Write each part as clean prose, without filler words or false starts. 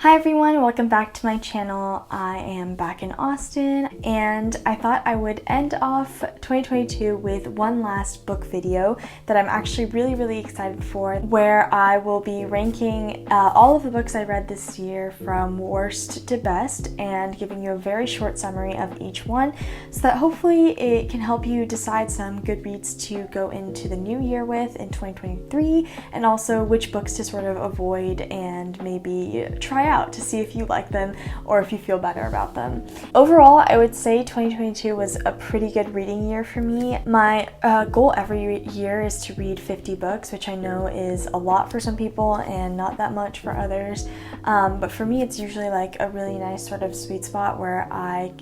Hi everyone, welcome back to my channel. I am back in Austin and I thought I would end off 2022 with one last book video that I'm actually really excited for, where I will be ranking all of the books I read this year from worst to best and giving you a very short summary of each one so that hopefully it can help you decide some good reads to go into the new year with in 2023, and also which books to sort of avoid and maybe try out to see if you like them or if you feel better about them. Overall, I would say 2022 was a pretty good reading year for me. My goal every year is to read 50 books, which I know is a lot for some people and not that much for others. But for me, it's usually like a really nice sort of sweet spot where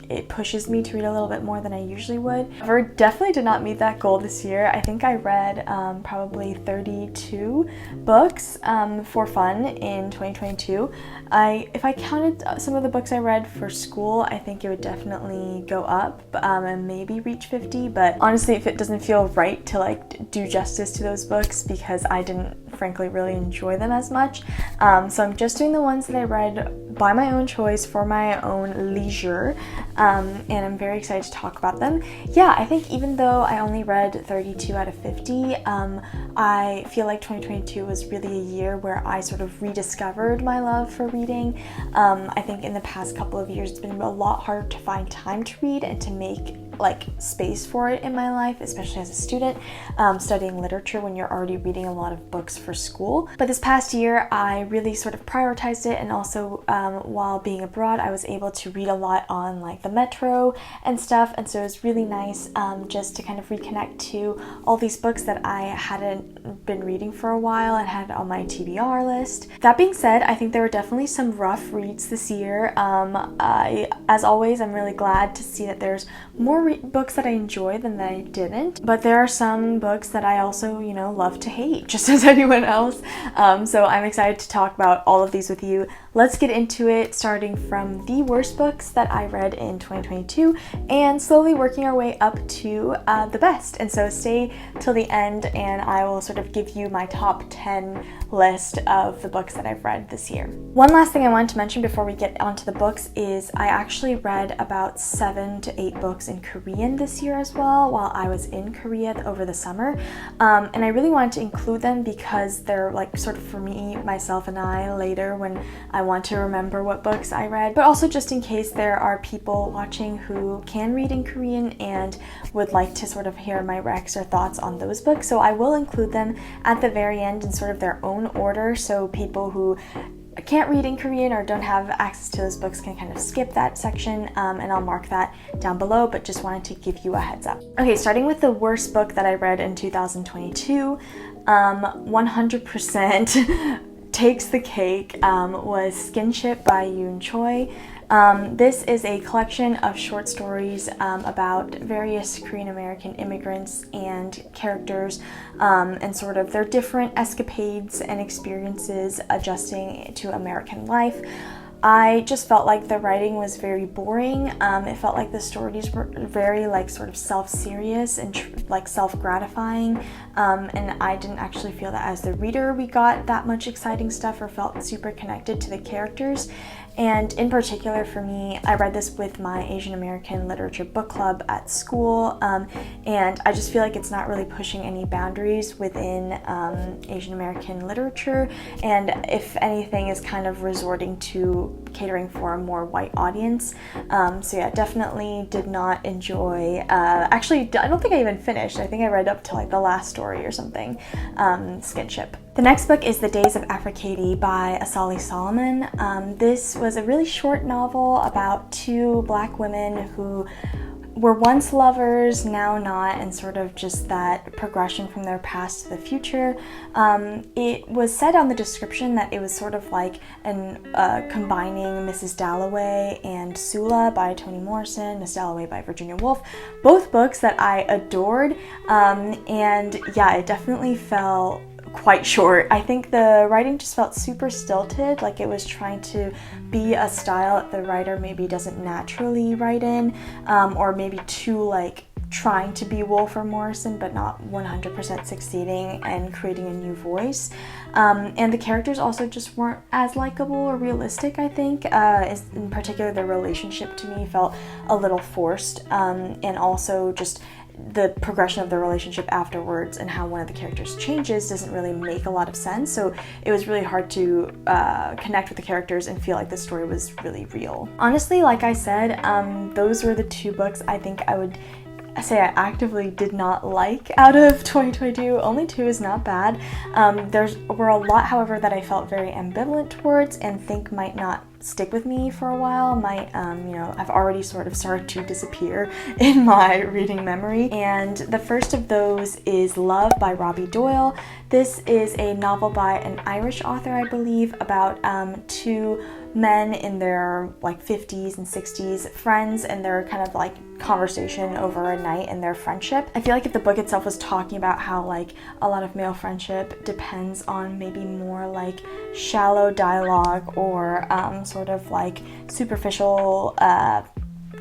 it pushes me to read a little bit more than I usually would. However, definitely did not meet that goal this year. I think I read probably 32 books for fun in 2022. If I counted some of the books I read for school, I think it would definitely go up and maybe reach 50, but honestly, if it doesn't feel right to like do justice to those books because I didn't frankly really enjoy them as much. So I'm just doing the ones that I read by my own choice for my own leisure, and I'm very excited to talk about them. Yeah, I think even though I only read 32 out of 50, I feel like 2022 was really a year where I sort of rediscovered my love for reading. I think in the past couple of years it's been a lot harder to find time to read and to make like space for it in my life, especially as a student studying literature when you're already reading a lot of books for school. But this past year I really sort of prioritized it, and also while being abroad I was able to read a lot on like the metro and stuff, and so it was really nice just to kind of reconnect to all these books that I hadn't been reading for a while and had on my TBR list. That being said, I think there were definitely some rough reads this year. As always, I'm really glad to see that there's more books that I enjoy than that I didn't, but there are some books that I also, love to hate, just as anyone else. So I'm excited to talk about all of these with you. Let's get into it, starting from the worst books that I read in 2022 and slowly working our way up to the best. And so stay till the end and I will sort of give you my top 10 list of the books that I've read this year. One last thing I wanted to mention before we get onto the books is I actually read about 7 to 8 books in Korean this year as well while I was in Korea over the summer. And I really wanted to include them because they're like sort of for me, myself and I later when I want to remember what books I read, but also just in case there are people watching who can read in Korean and would like to sort of hear my recs or thoughts on those books. So I will include them at the very end in sort of their own order, so people who can't read in Korean or don't have access to those books can kind of skip that section, and I'll mark that down below, but just wanted to give you a heads up. Okay, starting with the worst book that I read in 2022, 100% takes the cake, was Skinship by Yoon Choi. This is a collection of short stories about various Korean American immigrants and characters, and sort of their different escapades and experiences adjusting to American life. I just felt like the writing was very boring. It felt like the stories were very like sort of self-serious and like self-gratifying, and I didn't actually feel that as the reader we got that much exciting stuff or felt super connected to the characters. And in particular for me, I read this with my Asian American literature book club at school, and I just feel like it's not really pushing any boundaries within Asian American literature, and if anything is kind of resorting to catering for a more white audience. So yeah, definitely did not enjoy, actually I don't think I even finished. I think I read up to like the last story or something, Skinship. The next book is The Days of Aphrodite by Asali Solomon. This was a really short novel about two Black women who were once lovers, now not, and sort of just that progression from their past to the future. It was said on the description that it was sort of like combining Mrs. Dalloway and Sula by Toni Morrison, Miss Dalloway by Virginia Woolf, both books that I adored, and yeah, it definitely felt quite short. I think the writing just felt super stilted, like it was trying to be a style that the writer maybe doesn't naturally write in, or maybe too like trying to be Wolfram Morrison but not 100% succeeding and creating a new voice. And the characters also just weren't as likable or realistic, I think. In particular, their relationship to me felt a little forced, and also just the progression of the relationship afterwards and how one of the characters changes doesn't really make a lot of sense. So it was really hard to connect with the characters and feel like the story was really real. Honestly, like I said, those were the two books I think I would say I actively did not like out of 2022. Only two is not bad. There were a lot, however, that I felt very ambivalent towards and think might not stick with me for a while, might, I've already sort of started to disappear in my reading memory. And the first of those is Love by Robbie Doyle. This is a novel by an Irish author, I believe, about two men in their like 50s and 60s, friends, and their kind of like conversation over a night and their friendship. I feel like if the book itself was talking about how like a lot of male friendship depends on maybe more like shallow dialogue or sort of like superficial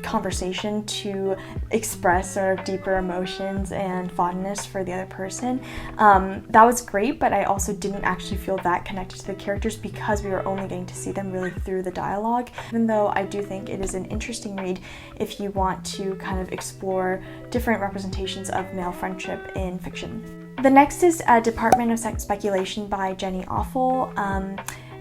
conversation to express sort of deeper emotions and fondness for the other person. That was great, but I also didn't actually feel that connected to the characters because we were only getting to see them really through the dialogue, even though I do think it is an interesting read if you want to kind of explore different representations of male friendship in fiction. The next is Department of Sex Speculation by Jenny Offal.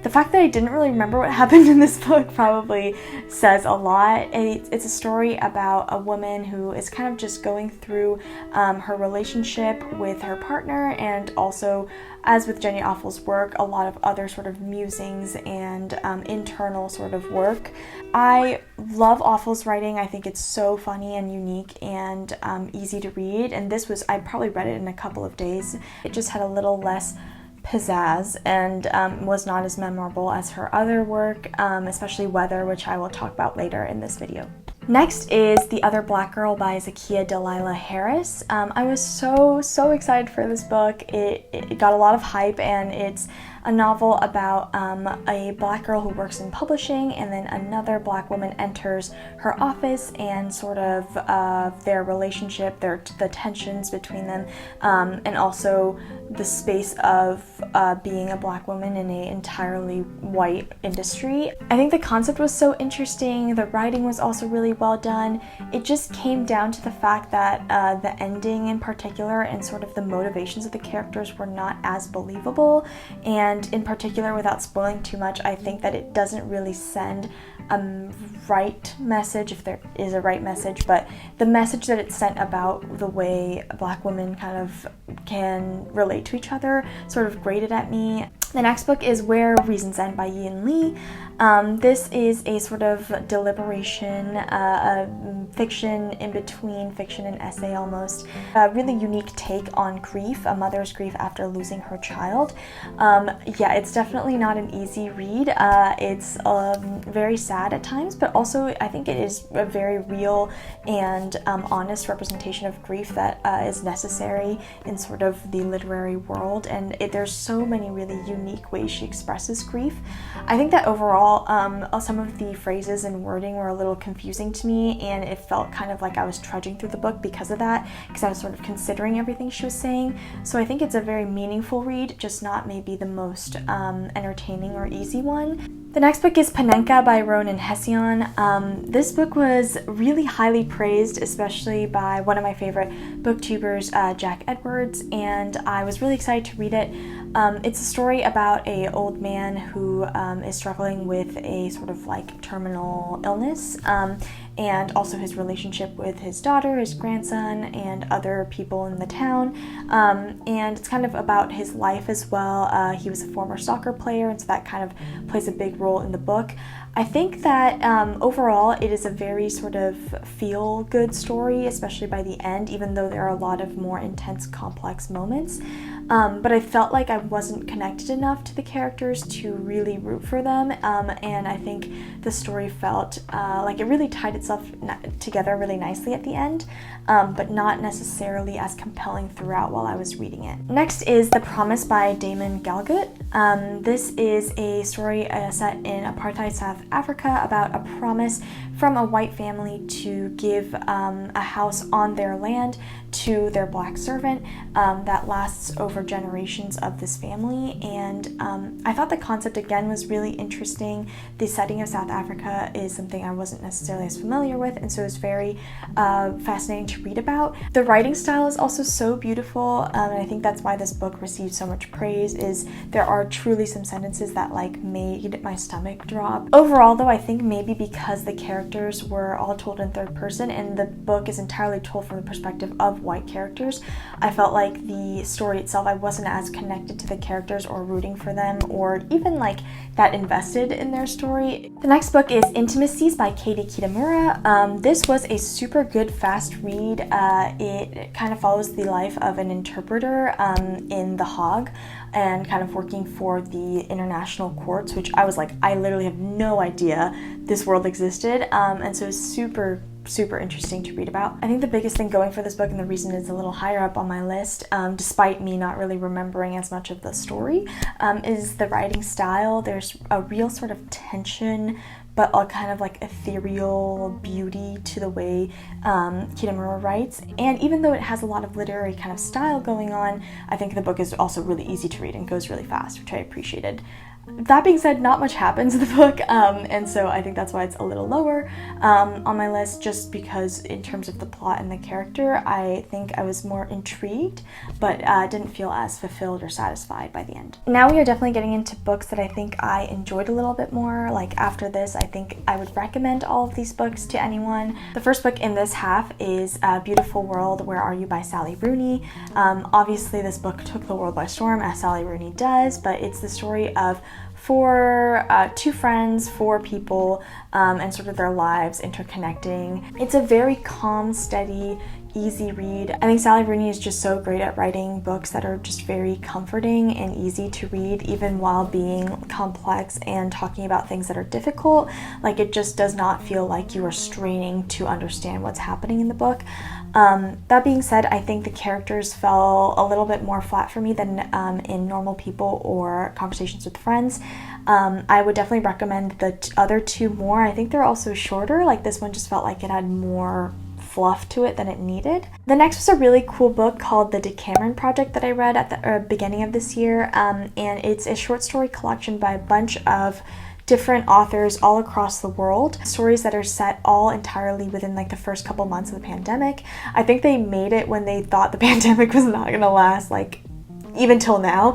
The fact that I didn't really remember what happened in this book probably says a lot. It's a story about a woman who is kind of just going through her relationship with her partner, and also, as with Jenny Offal's work, a lot of other sort of musings and internal sort of work. I love Offal's writing. I think it's so funny and unique and easy to read, and I probably read it in a couple of days. It just had a little less pizzazz and was not as memorable as her other work, especially Weather, which I will talk about later in this video. Next is The Other Black Girl by Zakiya Dalila Harris. I was so excited for this book. It got a lot of hype, and it's a novel about a black girl who works in publishing, and then another black woman enters her office, and sort of their relationship, the tensions between them, and also the space of being a black woman in an entirely white industry. I think the concept was so interesting. The writing was also really well done. It just came down to the fact that the ending in particular and sort of the motivations of the characters were not as believable, and in particular, without spoiling too much, I think that it doesn't really send a right message, if there is a right message, but the message that it sent about the way black women kind of can relate to each other sort of grated at me. The next book is Where Reasons End by Yin Lee. This is a sort of deliberation, fiction in between fiction and essay almost. A really unique take on grief, a mother's grief after losing her child. Yeah, it's definitely not an easy read. It's very sad at times, but also I think it is a very real and honest representation of grief that is necessary in sort of the literary world, and there's so many really unique ways she expresses grief. I think that overall some of the phrases and wording were a little confusing to me, and it felt kind of like I was trudging through the book because of that, because I was sort of considering everything she was saying. So I think it's a very meaningful read, just not maybe the most entertaining or easy one. The next book is Panenka by Ronan Hession. This book was really highly praised, especially by one of my favorite booktubers, Jack Edwards, and I was really excited to read it. It's a story about an old man who is struggling with a sort of like terminal illness, and also his relationship with his daughter, his grandson, and other people in the town. And it's kind of about his life as well. He was a former soccer player, and so that kind of plays a big role in the book. I think that overall it is a very sort of feel-good story, especially by the end, even though there are a lot of more intense, complex moments. But I felt like I wasn't connected enough to the characters to really root for them, and I think the story felt like it really tied itself together really nicely at the end, but not necessarily as compelling throughout while I was reading it. Next is The Promise by Damon Galgut. This is a story set in apartheid South Africa about a promise from a white family to give a house on their land to their black servant that lasts over generations of this family. And I thought the concept again was really interesting. The setting of South Africa is something I wasn't necessarily as familiar with, and so it was very fascinating to read about. The writing style is also so beautiful, and I think that's why this book received so much praise. Is there are truly some sentences that like made my stomach drop. Overall though, I think maybe because the characters were all told in third person and the book is entirely told from the perspective of white characters, I felt like the story itself, I wasn't as connected to the characters or rooting for them or even like that invested in their story. The next book is Intimacies by Katie Kitamura. This was a super good fast read. It kind of follows the life of an interpreter in The Hague and kind of working for the international courts, which I was like, I literally have no idea this world existed, and so it's super interesting to read about. I think the biggest thing going for this book, and the reason it's a little higher up on my list, despite me not really remembering as much of the story, is the writing style. There's a real sort of tension, but a kind of like ethereal beauty to the way Kitamura writes. And even though it has a lot of literary kind of style going on, I think the book is also really easy to read and goes really fast, which I appreciated. That being said, not much happens in the book, and so I think that's why it's a little lower on my list, just because in terms of the plot and the character, I think I was more intrigued, but didn't feel as fulfilled or satisfied by the end. Now we are definitely getting into books that I think I enjoyed a little bit more. Like after this, I think I would recommend all of these books to anyone. The first book in this half is Beautiful World, Where Are You by Sally Rooney. Obviously this book took the world by storm, as Sally Rooney does, but it's the story of two friends, four people, and sort of their lives interconnecting. It's a very calm, steady, easy read. I think Sally Rooney is just so great at writing books that are just very comforting and easy to read, even while being complex and talking about things that are difficult. Like, it just does not feel like you are straining to understand what's happening in the book. That being said, I think the characters fell a little bit more flat for me than in Normal People or Conversations with Friends. I would definitely recommend the other two more. I think they're also shorter. Like, this one just felt like it had more fluff to it than it needed. The next was a really cool book called The Decameron Project that I read at the beginning of this year, and it's a short story collection by a bunch of different authors all across the world. Stories that are set all entirely within like the first couple months of the pandemic. I think they made it when they thought the pandemic was not gonna last, like, even till now,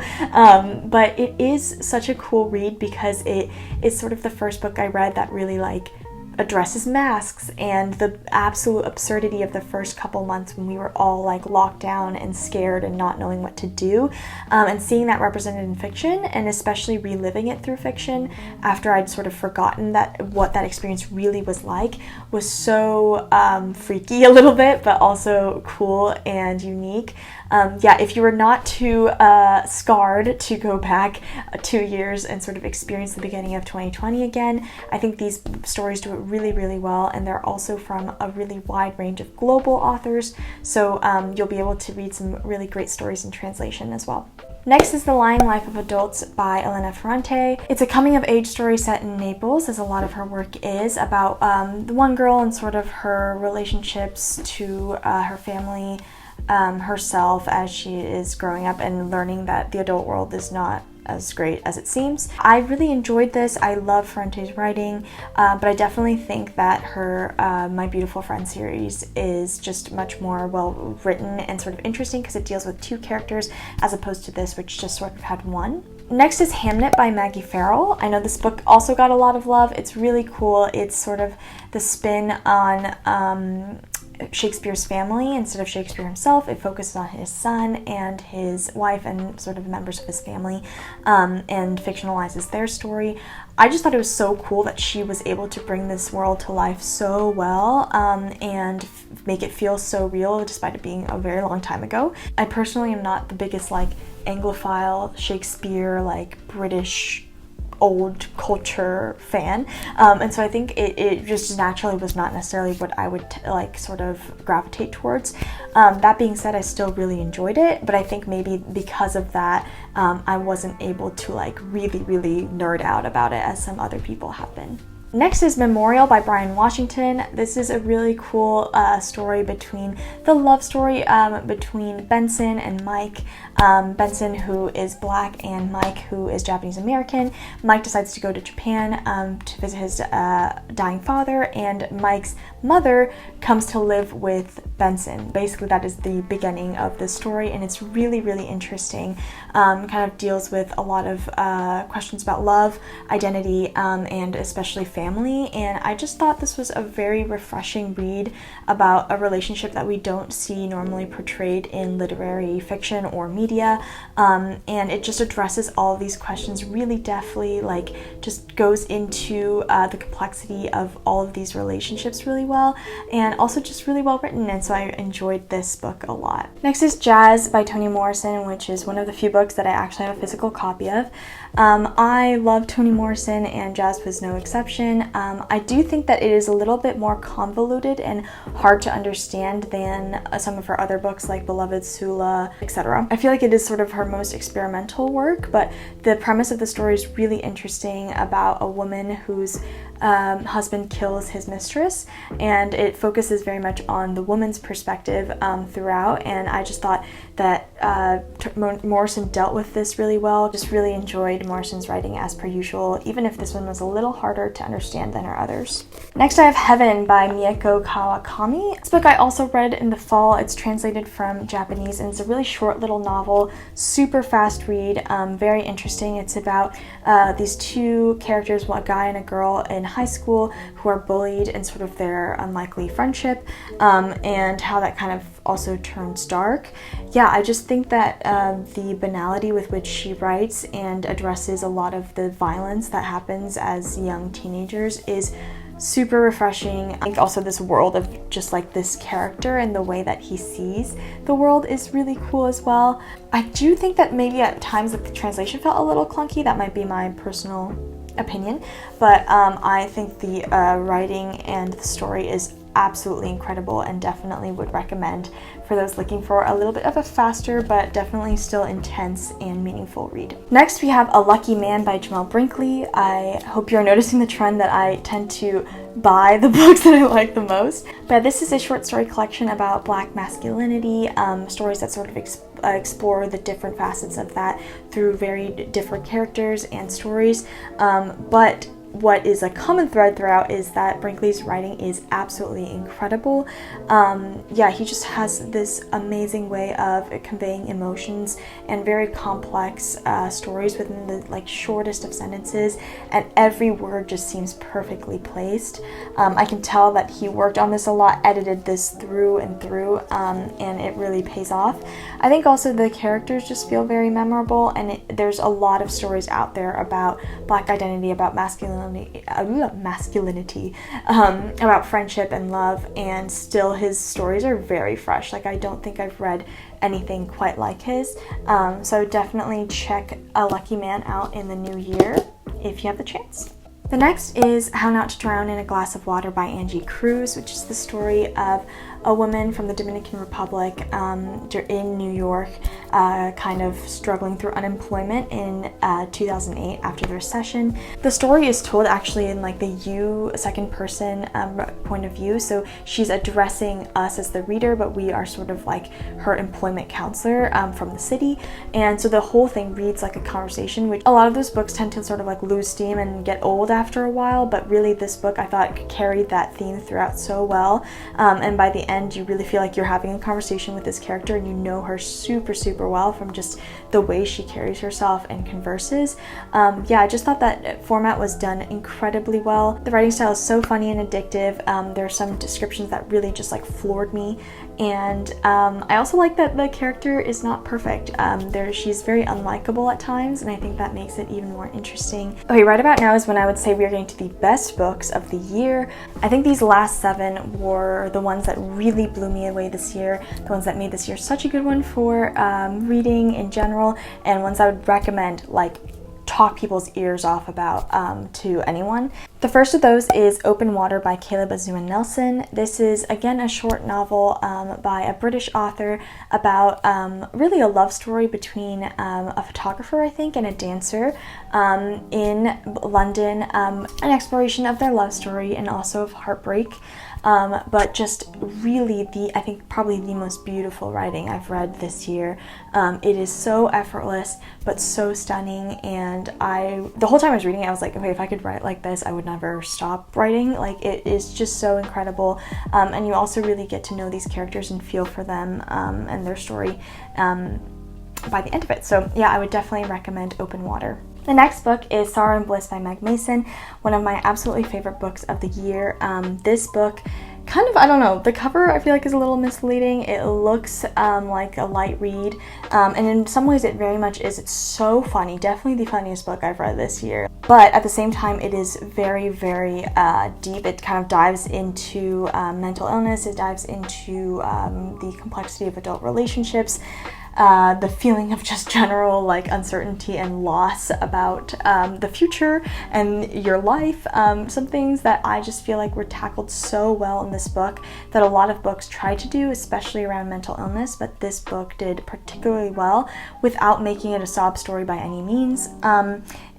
but it is such a cool read because it is sort of the first book I read that really like addresses masks and the absolute absurdity of the first couple months when we were all like locked down and scared and not knowing what to do, and seeing that represented in fiction, and especially reliving it through fiction after I'd sort of forgotten what that experience really was like, was so freaky a little bit, but also cool and unique. Yeah, if you were not too scarred to go back 2 years and sort of experience the beginning of 2020 again, I think these stories do it really well, and they're also from a really wide range of global authors, so you'll be able to read some really great stories in translation as well. Next is The Lying Life of Adults by Elena Ferrante. It's a coming-of-age story set in Naples, as a lot of her work is, about the one girl and sort of her relationships to her family, herself as she is growing up and learning that the adult world is not as great as it seems. I really enjoyed this. I love Ferrante's writing, but I definitely think that her My Beautiful Friend series is just much more well written and sort of interesting because it deals with two characters as opposed to this, which just sort of had one. Next is Hamnet by Maggie Farrell. I know this book also got a lot of love. It's really cool. It's sort of the spin on Shakespeare's family instead of Shakespeare himself. It focuses on his son and his wife and sort of members of his family, and fictionalizes their story. I just thought it was so cool that she was able to bring this world to life so well, and make it feel so real despite it being a very long time ago. I personally am not the biggest like Anglophile Shakespeare, like British old culture fan, and so I think it just naturally was not necessarily what I would like sort of gravitate towards. That being said, I still really enjoyed it, but I think maybe because of that, I wasn't able to like really nerd out about it as some other people have been. Next is Memorial by Bryan Washington. This is a really cool story between the love story between Benson and Mike. Benson, who is black, and Mike, who is Japanese American. Mike decides to go to Japan to visit his dying father, and Mike's mother comes to live with Benson. Basically, that is the beginning of the story, and it's really, really interesting. Kind of deals with a lot of questions about love, identity, and especially family. And I just thought this was a very refreshing read about a relationship that we don't see normally portrayed in literary fiction or media. And it just addresses all of these questions really deftly, like just goes into the complexity of all of these relationships really well, and also just really well written. And so I enjoyed this book a lot. Next is Jazz by Toni Morrison, which is one of the few books that I actually have a physical copy of. I love Toni Morrison, and Jazz was no exception. I do think that it is a little bit more convoluted and hard to understand than some of her other books like Beloved, Sula, etc. I feel like it is sort of her most experimental work, but the premise of the story is really interesting about a woman whose husband kills his mistress, and it focuses very much on the woman's perspective throughout, and I just thought that Morrison dealt with this really well. Just really enjoyed Morrison's writing as per usual, even if this one was a little harder to understand than her others. Next I have Heaven by Mieko Kawakami. This book I also read in the fall. It's translated from Japanese, and it's a really short little novel, super fast read, very interesting. It's about these two characters, a guy and a girl in high school, who are bullied and sort of their unlikely friendship, and how that kind of also turns dark. Yeah, I just think that the banality with which she writes and addresses a lot of the violence that happens as young teenagers is super refreshing. I think also this world of just like this character and the way that he sees the world is really cool as well. I do think that maybe at times that the translation felt a little clunky. That might be my personal opinion, but I think the writing and the story is absolutely incredible, and definitely would recommend for those looking for a little bit of a faster but definitely still intense and meaningful read. Next we have A Lucky Man by Jamel Brinkley. I hope you're noticing the trend that I tend to buy the books that I like the most. But this is a short story collection about Black masculinity, stories that sort of explore the different facets of that through very different characters and stories. But what is a common thread throughout is that Brinkley's writing is absolutely incredible. Yeah, he just has this amazing way of conveying emotions and very complex stories within the like shortest of sentences, and every word just seems perfectly placed. I can tell that he worked on this a lot, edited this through and through, and it really pays off. I think also the characters just feel very memorable, and there's a lot of stories out there about Black identity, about masculinity, about friendship and love, and still his stories are very fresh. Like, I don't think I've read anything quite like his, so definitely check A Lucky Man out in the new year if you have the chance. The next is How Not to Drown in a Glass of Water by Angie Cruz, which is the story of a woman from the Dominican Republic in New York, kind of struggling through unemployment in 2008 after the recession. The story is told actually in like the second person point of view, so she's addressing us as the reader, but we are sort of like her employment counselor from the city, and so the whole thing reads like a conversation, which a lot of those books tend to sort of like lose steam and get old after a while, but really this book I thought carried that theme throughout so well, and by the end you really feel like you're having a conversation with this character, and you know her super well from just the way she carries herself and converses. Yeah, I just thought that format was done incredibly well. The writing style is so funny and addictive. There are some descriptions that really just like floored me, and I also like that the character is not perfect. She's very unlikable at times, and I think that makes it even more interesting. Okay, right about now is when I would say we are getting to the best books of the year. I think these last 7 were the ones that really blew me away this year, the ones that made this year such a good one for reading in general, and ones I would recommend, like talk people's ears off about to anyone. The first of those is Open Water by Caleb Azuma Nelson. This is, again, a short novel by a British author about really a love story between a photographer, I think, and a dancer in London, an exploration of their love story and also of heartbreak. But just really I think probably the most beautiful writing I've read this year. It is so effortless, but so stunning, and the whole time I was reading it, I was like, okay, if I could write like this, I would never stop writing. Like, it is just so incredible, and you also really get to know these characters and feel for them and their story by the end of it. So yeah, I would definitely recommend Open Water. The next book is Sorrow and Bliss by Meg Mason, one of my absolutely favorite books of the year. This book, kind of, I don't know, the cover I feel like is a little misleading. It looks like a light read, and in some ways it very much is. It's so funny, definitely the funniest book I've read this year. But at the same time, it is very, very deep. It kind of dives into mental illness. It dives into the complexity of adult relationships. The feeling of just general like uncertainty and loss about the future and your life. Some things that I just feel like were tackled so well in this book that a lot of books try to do, especially around mental illness, but this book did particularly well without making it a sob story by any means.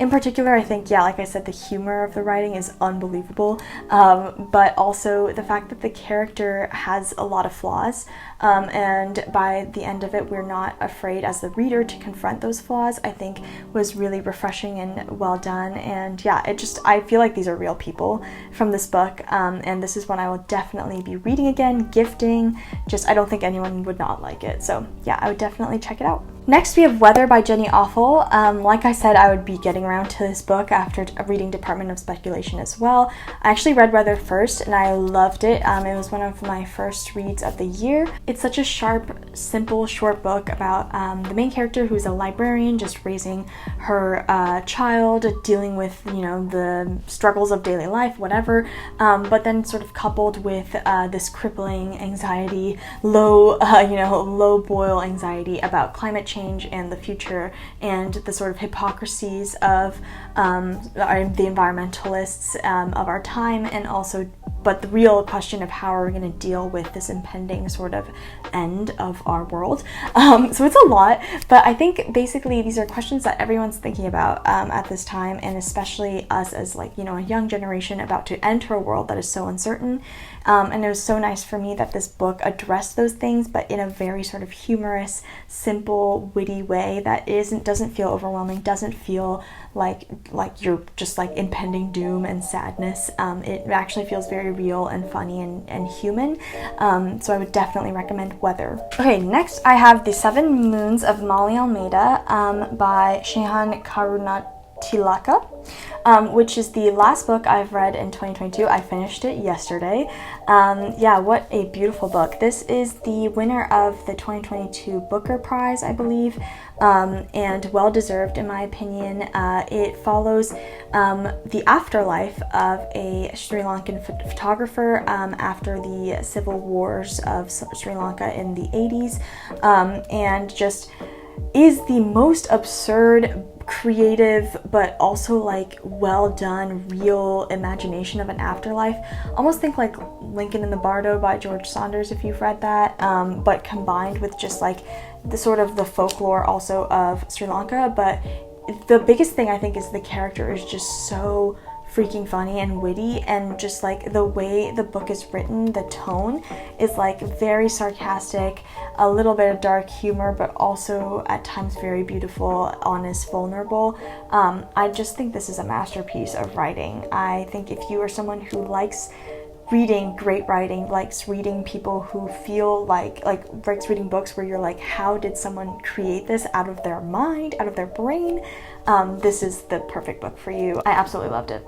In particular, I think, yeah, like I said, the humor of the writing is unbelievable, but also the fact that the character has a lot of flaws, and by the end of it, we're not afraid as the reader to confront those flaws, I think was really refreshing and well done. And yeah, I feel like these are real people from this book, and this is one I will definitely be reading again, gifting. I don't think anyone would not like it. So yeah, I would definitely check it out. Next, we have Weather by Jenny Awful. Like I said, I would be getting around to this book after reading Department of Speculation as well. I actually read Weather first, and I loved it. It was one of my first reads of the year. It's such a sharp, simple, short book about the main character, who's a librarian, just raising her child, dealing with, you know, the struggles of daily life, whatever, but then sort of coupled with this crippling anxiety, low boil anxiety about climate change and the future, and the sort of hypocrisies of the environmentalists of our time, and also but the real question of how are we going to deal with this impending sort of end of our world. So it's a lot, but I think basically these are questions that everyone's thinking about at this time, and especially us as, like, you know, a young generation about to enter a world that is so uncertain. And it was so nice for me that this book addressed those things, but in a very sort of humorous, simple, witty way that doesn't feel overwhelming, doesn't feel like you're just like impending doom and sadness. It actually feels very real and funny and human. So I would definitely recommend Weather. Okay, next I have The Seven Moons of Molly Almeida by Shehan Karunatilaka, which is the last book I've read in 2022. I finished it yesterday. Yeah, what a beautiful book. This is the winner of the 2022 Booker Prize, I believe, and well deserved in my opinion. It follows the afterlife of a Sri Lankan photographer after the civil wars of Sri Lanka in the 80s, and just is the most absurd, creative, but also like well done, real imagination of an afterlife. Almost think like Lincoln in the Bardo by George Saunders, if you've read that, but combined with just like the sort of the folklore also of Sri Lanka. But the biggest thing I think is the character is just so freaking funny and witty, and just like the way the book is written, the tone is like very sarcastic, a little bit of dark humor, but also at times very beautiful, honest, vulnerable. I just think this is a masterpiece of writing. I think if you are someone who likes reading great writing, likes reading people who feel likes reading books where you're like, how did someone create this out of their mind, out of their brain? This is the perfect book for you. I absolutely loved it.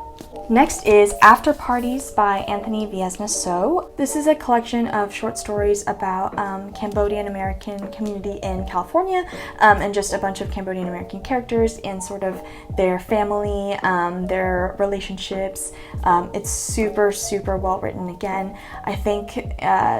Next is After Parties by Anthony Viesna So. This is a collection of short stories about Cambodian American community in California, and just a bunch of Cambodian American characters and sort of their family, their relationships. It's super, super well written again. I think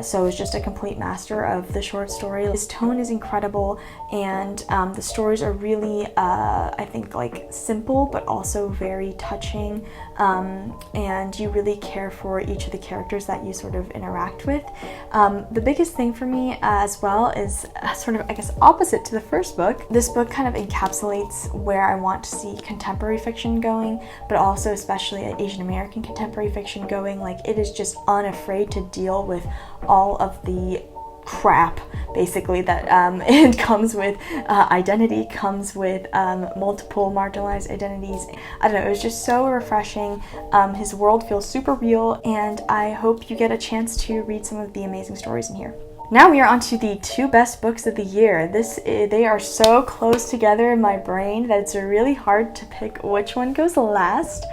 So is just a complete master of the short story. His tone is incredible, and the stories are really, I think, think, like simple but also very touching, and you really care for each of the characters that you sort of interact with. The biggest thing for me as well is sort of, I guess, opposite to the first book. This book kind of encapsulates where I want to see contemporary fiction going, but also especially Asian American contemporary fiction going. Like, it is just unafraid to deal with all of the crap basically that it comes with. Identity comes with multiple marginalized identities. I don't know, it was just so refreshing. His world feels super real, and I hope you get a chance to read some of the amazing stories in here. Now we are on to the 2 best books of the year. They are so close together in my brain that it's really hard to pick which one goes last,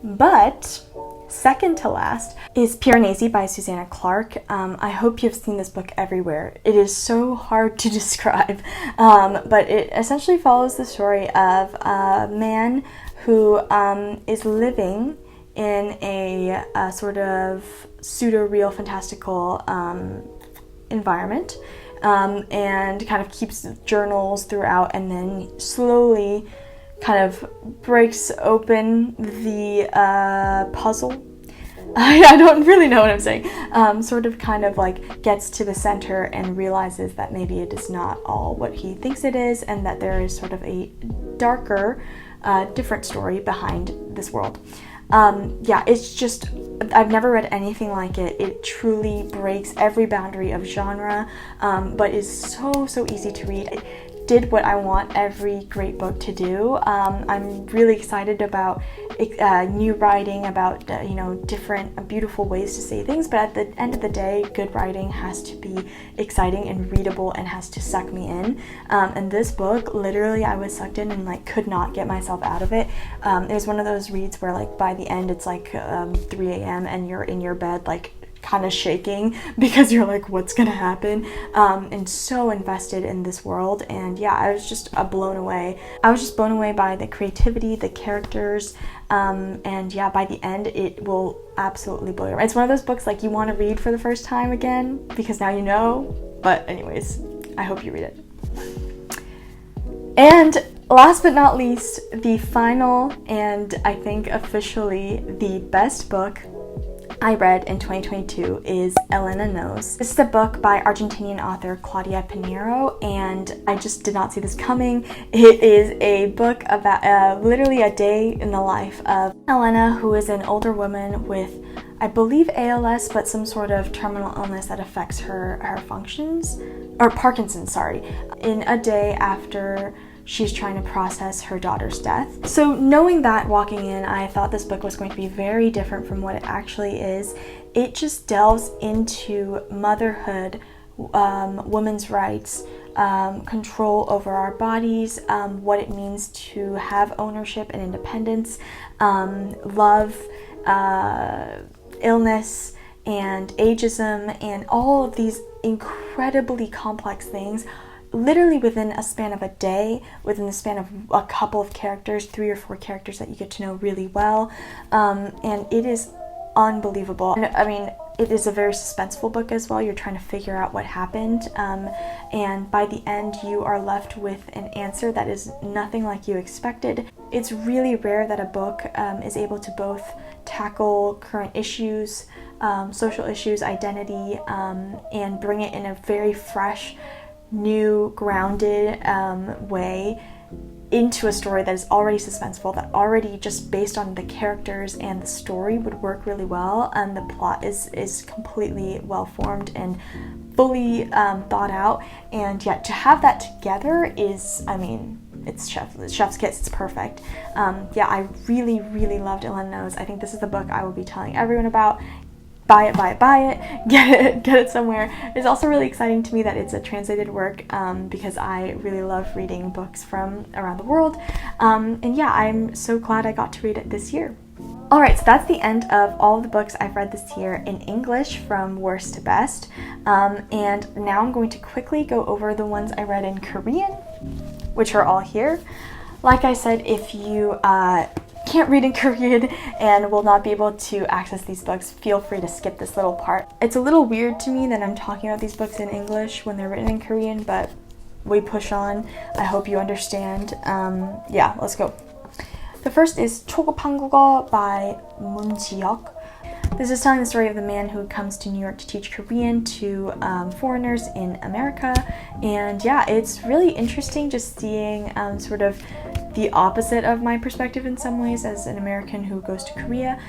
but second to last is Piranesi by Susanna Clarke. I hope you've seen this book everywhere. It is so hard to describe, but it essentially follows the story of a man who is living in a sort of pseudo-real fantastical environment, and kind of keeps journals throughout, and then slowly kind of breaks open the puzzle. I don't really know what I'm saying. Sort of kind of like gets to the center and realizes that maybe it is not all what he thinks it is, and that there is sort of a darker, different story behind this world. Yeah, it's just, I've never read anything like it. It truly breaks every boundary of genre, but is so easy to read. It did what I want every great book to do. I'm really excited about new writing, about different beautiful ways to say things, but at the end of the day, good writing has to be exciting and readable and has to suck me in. And this book, literally, I was sucked in and like could not get myself out of it. It was one of those reads where like by the end it's like 3 a.m. and you're in your bed like kind of shaking because you're like, what's gonna happen? And so invested in this world. And yeah, I was just blown away. I was just blown away by the creativity, the characters, and yeah, by the end it will absolutely blow you away. It's one of those books like you want to read for the first time again because now you know. But anyways, I hope you read it. And last but not least, the final and I think officially the best book I read in 2022 is Elena Knows. This is a book by Argentinian author Claudia Pinheiro, and I just did not see this coming. It is a book about literally a day in the life of Elena, who is an older woman with, I believe, ALS, but some sort of terminal illness that affects her functions, or Parkinson's, sorry, in a day after she's trying to process her daughter's death. So knowing that walking in, I thought this book was going to be very different from what it actually is. It just delves into motherhood, women's rights, control over our bodies, what it means to have ownership and independence, love, illness, and ageism, and all of these incredibly complex things, literally within a span of a day, within the span of a couple of characters, 3 or 4 characters that you get to know really well, and it is unbelievable. I mean, it is a very suspenseful book as well. You're trying to figure out what happened, and by the end you are left with an answer that is nothing like you expected. It's really rare that a book is able to both tackle current issues, social issues, identity, and bring it in a very fresh, new, grounded way into a story that is already suspenseful, that already just based on the characters and the story would work really well, and the plot is completely well formed and fully thought out. And yet to have that together is, I mean, it's chef's kiss. It's perfect. Yeah, I really loved Elena Knows. I think this is the book I will be telling everyone about. Buy it, get it somewhere. It's also really exciting to me that it's a translated work, because I really love reading books from around the world. And yeah, I'm so glad I got to read it this year. Alright, so that's the end of all of the books I've read this year in English from worst to best. And now I'm going to quickly go over the ones I read in Korean, which are all here. Like I said, if you can't read in Korean and will not be able to access these books, feel free to skip this little part. It's a little weird to me that I'm talking about these books in English when they're written in Korean, but we push on. I hope you understand. Yeah, let's go. The first is 초급 한국어 by Moon Ji-hyuk. This is telling the story of the man who comes to New York to teach Korean to foreigners in America. And yeah, it's really interesting just seeing sort of the opposite of my perspective in some ways as an American who goes to Korea.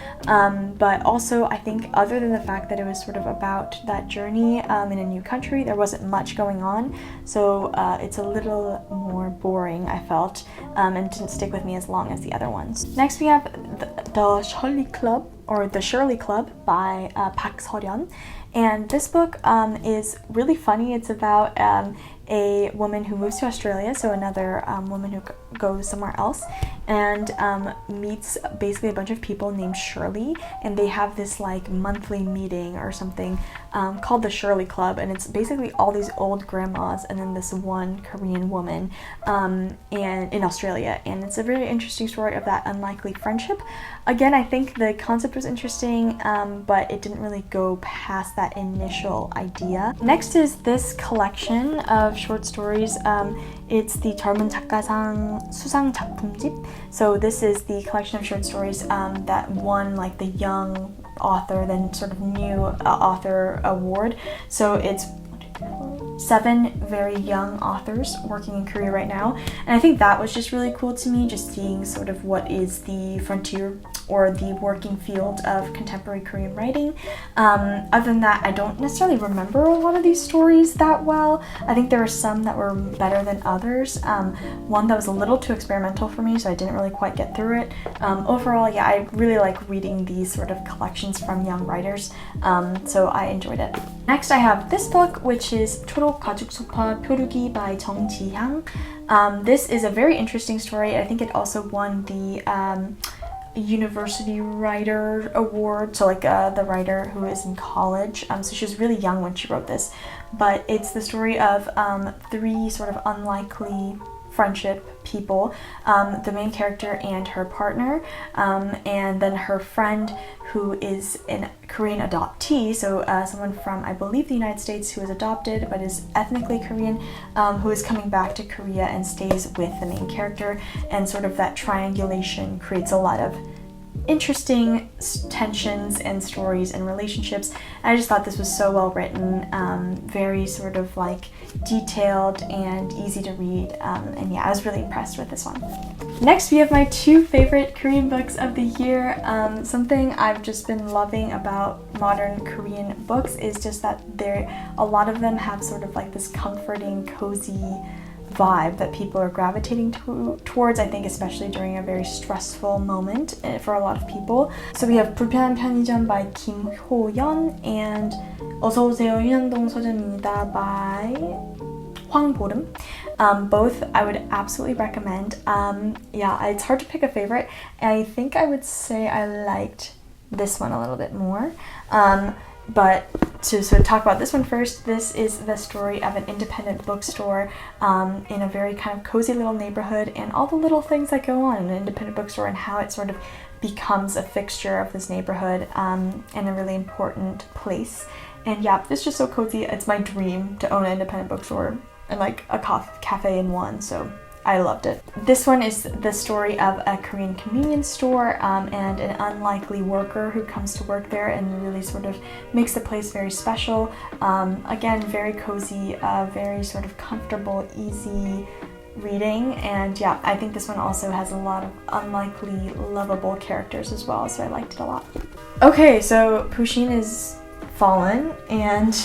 But also I think other than the fact that it was sort of about that journey in a new country, there wasn't much going on. So it's a little more boring, I felt, and didn't stick with me as long as the other ones. Next we have the Shirley Club, or The Shirley Club by Park Seol-yeon. And this book is really funny. It's about a woman who moves to Australia, so another woman who goes somewhere else, and meets basically a bunch of people named Shirley, and they have this like monthly meeting or something called the Shirley Club, and it's basically all these old grandmas and then this one Korean woman and in Australia, and it's a really interesting story of that unlikely friendship. Again, I think the concept was interesting, but it didn't really go past that initial idea. Next is this collection of short stories. It's the 젊은 작가상 수상 작품집. So this is the collection of short stories that won like the young author, then sort of new author award. So it's 7 very young authors working in Korea right now, and I think that was just really cool to me, just seeing sort of what is the frontier or the working field of contemporary Korean writing. Other than that, I don't necessarily remember a lot of these stories that well. I think there were some that were better than others. One that was a little too experimental for me, so I didn't really quite get through it. Overall, yeah, I really like reading these sort of collections from young writers, so I enjoyed it. Next, I have this book, which is 초록 가죽 소파 표류기 by Jung Ji-hyang. This is a very interesting story. I think it also won the University Writer Award, so like the writer who is in college. So she was really young when she wrote this, but it's the story of 3 sort of unlikely friendship people, the main character and her partner, and then her friend who is a Korean adoptee, so someone from, I believe, the United States who is adopted but is ethnically Korean, who is coming back to Korea and stays with the main character, and sort of that triangulation creates a lot of interesting tensions and stories and relationships. I just thought this was so well written, very sort of like detailed and easy to read, and yeah, I was really impressed with this one. Next, we have my 2 favorite Korean books of the year. Something I've just been loving about modern Korean books is just that a lot of them have sort of like this comforting, cozy vibe that people are gravitating towards, I think, especially during a very stressful moment for a lot of people. So we have 불편한 편의점 by Kim Ho-yeon and 어서오세요 윤현동 서점입니다 by Hwang Borum. Both I would absolutely recommend. Yeah, it's hard to pick a favorite. I think I would say I liked this one a little bit more. But to sort of talk about this one first, this is the story of an independent bookstore in a very kind of cozy little neighborhood, and all the little things that go on in an independent bookstore and how it sort of becomes a fixture of this neighborhood and a really important place. And yeah, it's just so cozy. It's my dream to own an independent bookstore and like a cafe in one, so I loved it. This one is the story of a Korean convenience store and an unlikely worker who comes to work there and really sort of makes the place very special. Again, very cozy, very sort of comfortable, easy reading, and yeah, I think this one also has a lot of unlikely, lovable characters as well, so I liked it a lot. Okay, so Pusheen is fallen, and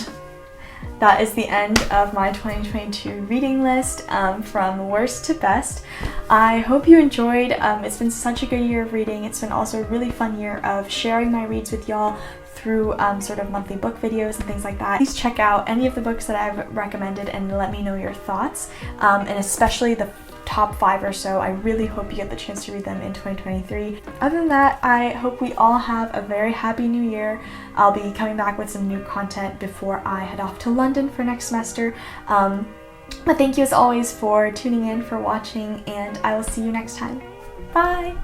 that is the end of my 2022 reading list, from worst to best. I hope you enjoyed. It's been such a good year of reading. It's been also a really fun year of sharing my reads with y'all through sort of monthly book videos and things like that. Please check out any of the books that I've recommended and let me know your thoughts, and especially the top 5 or so. I really hope you get the chance to read them in 2023. Other than that, I hope we all have a very happy new year. I'll be coming back with some new content before I head off to London for next semester. But thank you as always for tuning in, for watching, and I will see you next time. Bye!